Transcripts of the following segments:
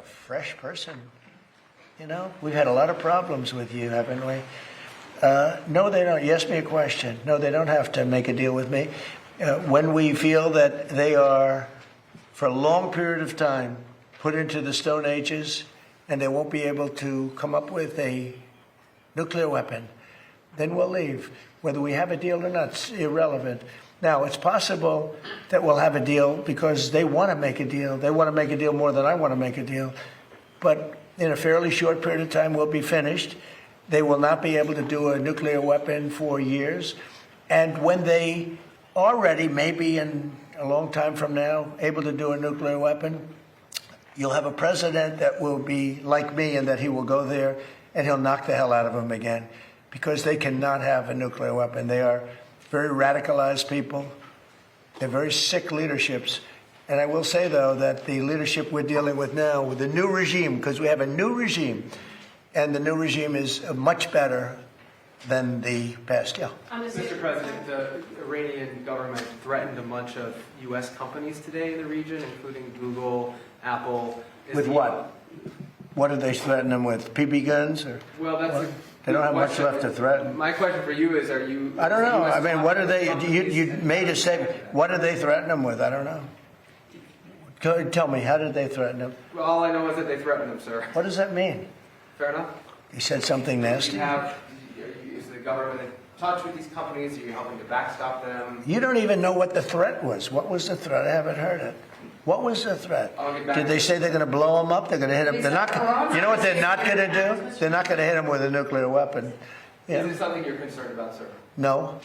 fresh person. You know, we've had a lot of problems with you, haven't we? No, they don't. You asked me a question. No, they don't have to make a deal with me. When we feel that they are, for a long period of time, put into the Stone Ages, and they won't be able to come up with a nuclear weapon, then we'll leave. Whether we have a deal or not, it's irrelevant. Now, it's possible that we'll have a deal because they want to make a deal. They want to make a deal more than I want to make a deal. But in a fairly short period of time, we'll be finished. They will not be able to do a nuclear weapon for years. And when they are ready, maybe in a long time from now, able to do a nuclear weapon, you'll have a president that will be like me in that he will go there and he'll knock the hell out of them again because they cannot have a nuclear weapon. They are very radicalized people. They're very sick leaderships. And I will say, though, that the leadership we're dealing with now, with the new regime, because we have a new regime, and the new regime is much better than the past. Yeah. Mr. President, the Iranian government threatened a bunch of U.S. companies today in the region, including Google, Apple. With what? What did they threaten them with? PB guns? Or well, that's they don't have much left to threaten. My question for you is, are you... I don't know. I mean, what are they... You made a statement. What did they threaten them with? I don't know. Tell me, how did they threaten them? Well, all I know is that they threatened them, sir. What does that mean? Fair enough. He said something nasty? Is the government in touch with these companies? Are you helping to backstop them? You don't even know what the threat was. What was the threat? I haven't heard it. What was the threat? Did they say they're going to blow them up? They're going to hit them? They're not. You know what they're not going to do? They're not going to hit them with a nuclear weapon. Yeah. Is this something you're concerned about, sir? No.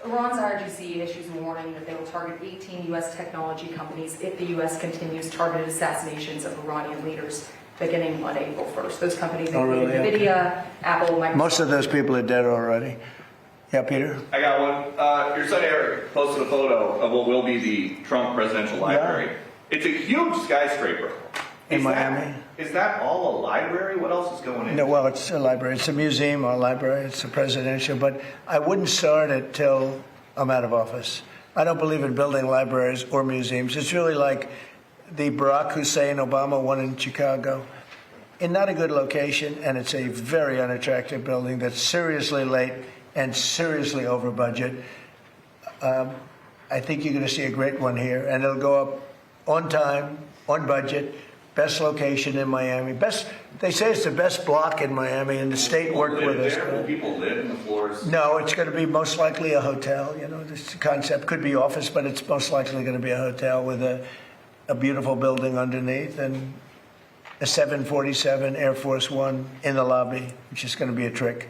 Iran's IRGC issues a warning that they will target 18 U.S. technology companies if the U.S. continues targeted assassinations of Iranian leaders beginning on April 1st. Those companies include NVIDIA, Apple, Microsoft. Most of those people are dead already. Yeah, Peter? I got one. Your son Eric posted a photo of what will be the Trump Presidential Library. Yeah. It's a huge skyscraper. In Miami? Is that all a library? What else is going in? No, well, it's a library. It's a museum or a library. It's a presidential. But I wouldn't start it till I'm out of office. I don't believe in building libraries or museums. It's really like the Barack Hussein Obama one in Chicago. In not a good location, and it's a very unattractive building that's seriously late and seriously over budget. I think you're going to see a great one here, and it'll go up on time, on budget. Best location in Miami. They say it's the best block in Miami, and the state worked with us. Will people live in the floors? No, it's going to be most likely a hotel. You know, this concept could be office, but it's most likely going to be a hotel with a beautiful building underneath and a 747 Air Force One in the lobby, which is going to be a trick.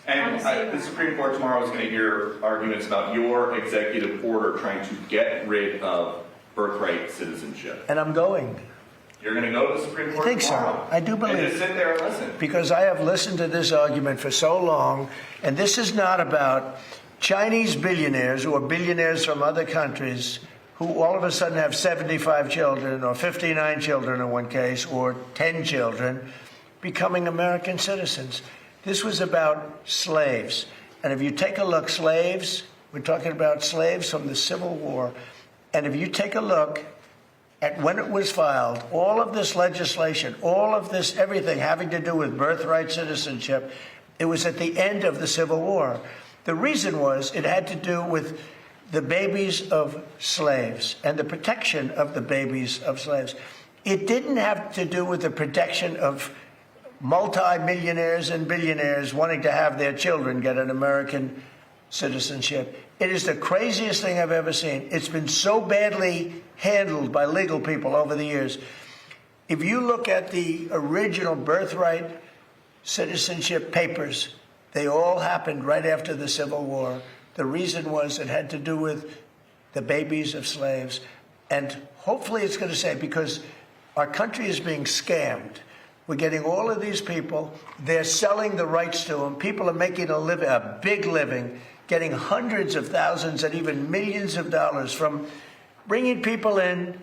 And the Supreme Court tomorrow is going to hear arguments about your executive order trying to get rid of birthright citizenship. And I'm going. You're going to go to the Supreme Court I think tomorrow? So. I do believe. And just sit there and listen. Because I have listened to this argument for so long, and this is not about Chinese billionaires or billionaires from other countries who all of a sudden have 75 children or 59 children in one case or 10 children becoming American citizens. This was about slaves. And if you take a look, slaves, we're talking about slaves from the Civil War. And if you take a look at when it was filed, all of this legislation, all of this, everything having to do with birthright citizenship, it was at the end of the Civil War. The reason was it had to do with the babies of slaves and the protection of the babies of slaves. It didn't have to do with the protection of multi-millionaires and billionaires wanting to have their children get an American citizenship. It is the craziest thing I've ever seen. It's been so badly handled by legal people over the years. If you look at the original birthright citizenship papers, they all happened right after the Civil War. The reason was it had to do with the babies of slaves. And hopefully it's going to say, because our country is being scammed. We're getting all of these people. They're selling the rights to them. People are making a big living, getting hundreds of thousands and even millions of dollars from bringing people in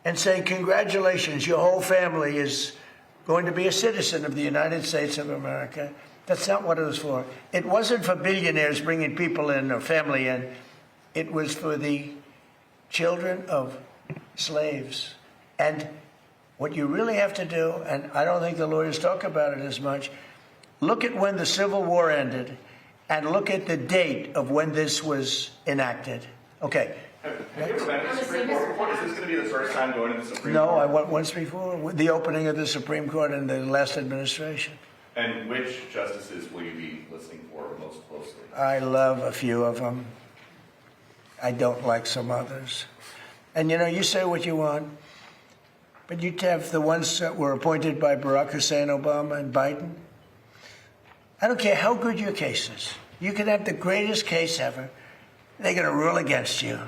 and saying, congratulations, your whole family is going to be a citizen of the United States of America. That's not what it was for. It wasn't for billionaires bringing people in or family in. It was for the children of slaves. And What you really have to do, and I don't think the lawyers talk about it as much, look at when the Civil War ended and look at the date of when this was enacted. Okay. Have you ever been to the Supreme Court before? Is this going to be the first time going to the Supreme No, Court? I went once before, the opening of the Supreme Court in the last administration. And which justices will you be listening for most closely? I love a few of them. I don't like some others. And you say what you want, but you have the ones that were appointed by Barack Hussein Obama and Biden. I don't care how good your case is. You can have the greatest case ever. They're going to rule against you.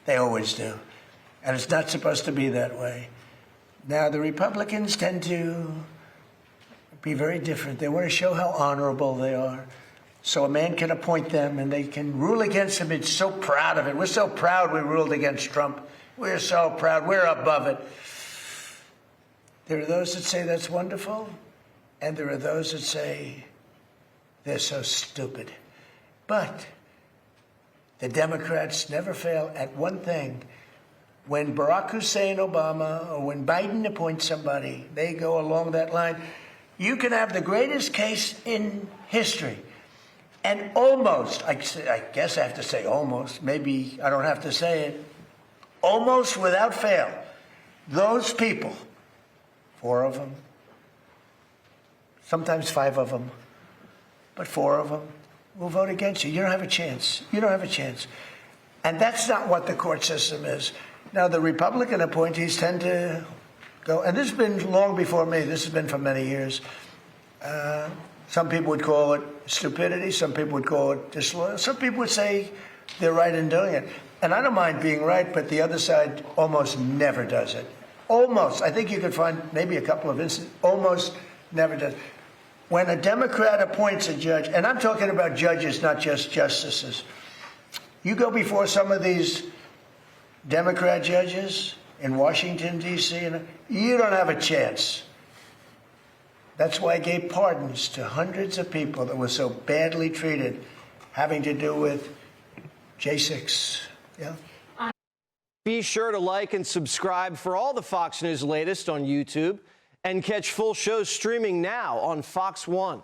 They always do. And it's not supposed to be that way. Now, the Republicans tend to be very different. They want to show how honorable they are. So a man can appoint them and they can rule against him. It's so proud of it. We're so proud we ruled against Trump. We're so proud. We're above it. There are those that say that's wonderful, and there are those that say they're so stupid. But the Democrats never fail at one thing. When Barack Hussein Obama or when Biden appoints somebody, they go along that line. You can have the greatest case in history. And almost, I guess I have to say almost, maybe I don't have to say it, almost without fail, those people, 4 of them, sometimes 5 of them, but 4 of them will vote against you. You don't have a chance. You don't have a chance. And that's not what the court system is. Now, the Republican appointees tend to go, and this has been long before me. This has been for many years. Some people would call it stupidity. Some people would call it disloyal. Some people would say they're right in doing it. And I don't mind being right, but the other side almost never does it. Almost. I think you could find maybe a couple of instances. Almost never does. When a Democrat appoints a judge, and I'm talking about judges, not just justices, you go before some of these Democrat judges in Washington, D.C., and you don't have a chance. That's why I gave pardons to hundreds of people that were so badly treated, having to do with J6. Yeah. Be sure to like and subscribe for all the Fox News latest on YouTube and catch full shows streaming now on Fox One.